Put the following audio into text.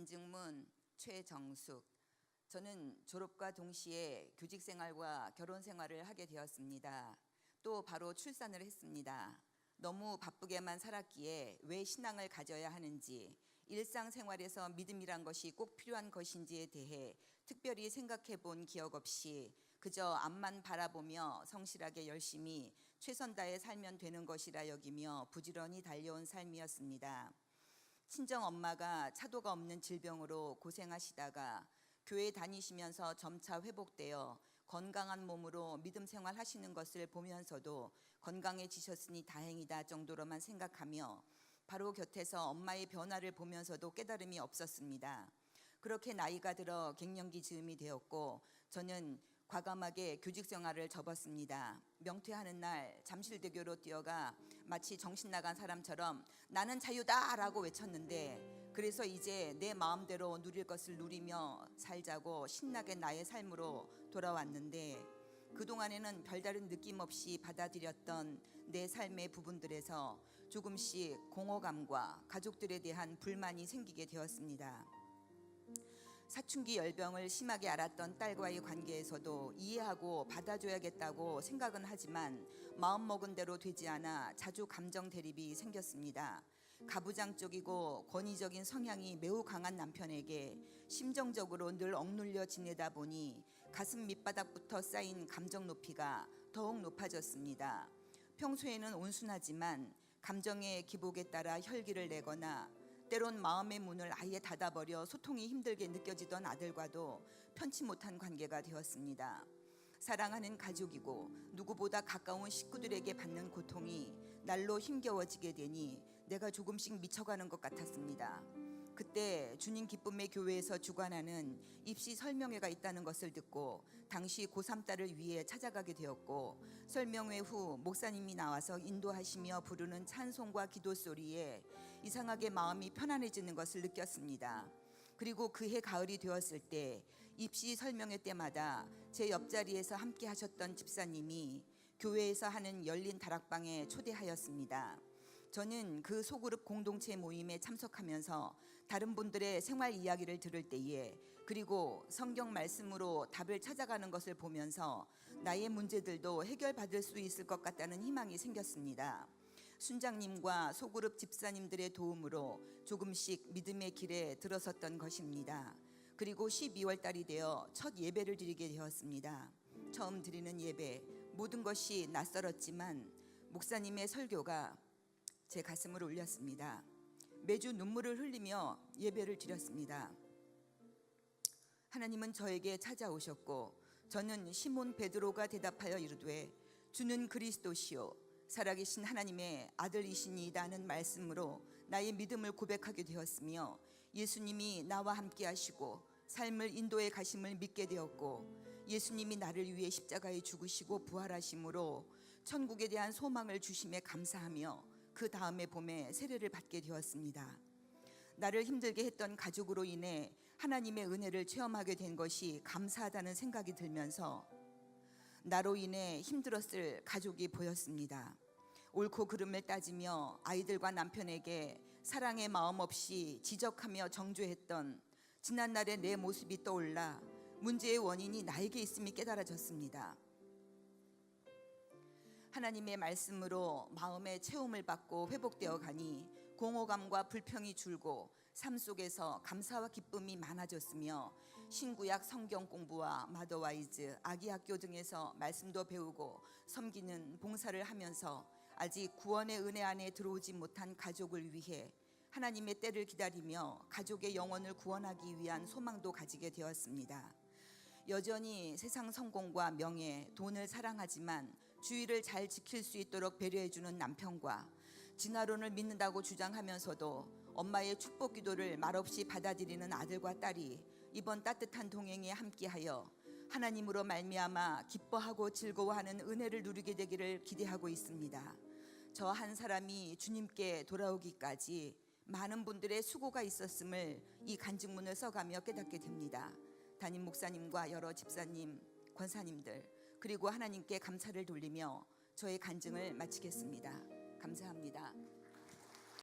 간증문 최정숙. 저는 졸업과 동시에 교직 생활과 결혼 생활을 하게 되었습니다. 또 바로 출산을 했습니다. 너무 바쁘게만 살았기에 왜 신앙을 가져야 하는지, 일상생활에서 믿음이란 것이 꼭 필요한 것인지에 대해 특별히 생각해 본 기억 없이 그저 앞만 바라보며 성실하게 열심히 최선 다해 살면 되는 것이라 여기며 부지런히 달려온 삶이었습니다. 친정 엄마가 차도가 없는 질병으로 고생하시다가 교회 다니시면서 점차 회복되어 건강한 몸으로 믿음 생활 하시는 것을 보면서도 건강해지셨으니 다행이다 정도로만 생각하며 바로 곁에서 엄마의 변화를 보면서도 깨달음이 없었습니다. 그렇게 나이가 들어 갱년기 즈음이 되었고 저는 과감하게 교직 생활을 접었습니다. 명퇴하는 날 잠실대교로 뛰어가 마치 정신 나간 사람처럼 나는 자유다라고 외쳤는데, 그래서 이제 내 마음대로 누릴 것을 누리며 살자고 신나게 나의 삶으로 돌아왔는데, 그동안에는 별다른 느낌 없이 받아들였던 내 삶의 부분들에서 조금씩 공허감과 가족들에 대한 불만이 생기게 되었습니다. 사춘기 열병을 심하게 앓았던 딸과의 관계에서도 이해하고 받아줘야겠다고 생각은 하지만 마음먹은 대로 되지 않아 자주 감정 대립이 생겼습니다. 가부장적이고 권위적인 성향이 매우 강한 남편에게 심정적으로 늘 억눌려 지내다 보니 가슴 밑바닥부터 쌓인 감정 높이가 더욱 높아졌습니다. 평소에는 온순하지만 감정의 기복에 따라 혈기를 내거나 때론 마음의 문을 아예 닫아버려 소통이 힘들게 느껴지던 아들과도 편치 못한 관계가 되었습니다. 사랑하는 가족이고 누구보다 가까운 식구들에게 받는 고통이 날로 힘겨워지게 되니 내가 조금씩 미쳐가는 것 같았습니다. 그때 주님 기쁨의 교회에서 주관하는 입시 설명회가 있다는 것을 듣고 당시 고3 딸을 위해 찾아가게 되었고, 설명회 후 목사님이 나와서 인도하시며 부르는 찬송과 기도 소리에 이상하게 마음이 편안해지는 것을 느꼈습니다. 그리고 그해 가을이 되었을 때 입시 설명회 때마다 제 옆자리에서 함께 하셨던 집사님이 교회에서 하는 열린 다락방에 초대하였습니다. 저는 그 소그룹 공동체 모임에 참석하면서 다른 분들의 생활 이야기를 들을 때에, 그리고 성경 말씀으로 답을 찾아가는 것을 보면서 나의 문제들도 해결받을 수 있을 것 같다는 희망이 생겼습니다. 순장님과 소그룹 집사님들의 도움으로 조금씩 믿음의 길에 들어섰던 것입니다. 그리고 12월 달이 되어 첫 예배를 드리게 되었습니다. 처음 드리는 예배, 모든 것이 낯설었지만 목사님의 설교가 제 가슴을 울렸습니다. 매주 눈물을 흘리며 예배를 드렸습니다. 하나님은 저에게 찾아오셨고 저는 시몬 베드로가 대답하여 이르되 주는 그리스도시요 살아계신 하나님의 아들이시니이다는 말씀으로 나의 믿음을 고백하게 되었으며, 예수님이 나와 함께 하시고 삶을 인도해 가심을 믿게 되었고, 예수님이 나를 위해 십자가에 죽으시고 부활하심으로 천국에 대한 소망을 주심에 감사하며 그 다음에 봄에 세례를 받게 되었습니다. 나를 힘들게 했던 가족으로 인해 하나님의 은혜를 체험하게 된 것이 감사하다는 생각이 들면서 나로 인해 힘들었을 가족이 보였습니다. 옳고 그름을 따지며 아이들과 남편에게 사랑의 마음 없이 지적하며 정죄했던 지난날의 내 모습이 떠올라 문제의 원인이 나에게 있음이 깨달아졌습니다. 하나님의 말씀으로 마음의 채움을 받고 회복되어 가니 공허감과 불평이 줄고 삶 속에서 감사와 기쁨이 많아졌으며, 신구약 성경 공부와 마더와이즈, 아기학교 등에서 말씀도 배우고 섬기는 봉사를 하면서 아직 구원의 은혜 안에 들어오지 못한 가족을 위해 하나님의 때를 기다리며 가족의 영혼을 구원하기 위한 소망도 가지게 되었습니다. 여전히 세상 성공과 명예, 돈을 사랑하지만 주의를 잘 지킬 수 있도록 배려해주는 남편과 진화론을 믿는다고 주장하면서도 엄마의 축복 기도를 말없이 받아들이는 아들과 딸이 이번 따뜻한 동행에 함께하여 하나님으로 말미암아 기뻐하고 즐거워하는 은혜를 누리게 되기를 기대하고 있습니다. 저 한 사람이 주님께 돌아오기까지 많은 분들의 수고가 있었음을 이 간증문을 써가며 깨닫게 됩니다. 담임 목사님과 여러 집사님, 권사님들, 그리고 하나님께 감사를 돌리며 저의 간증을 마치겠습니다. 감사합니다.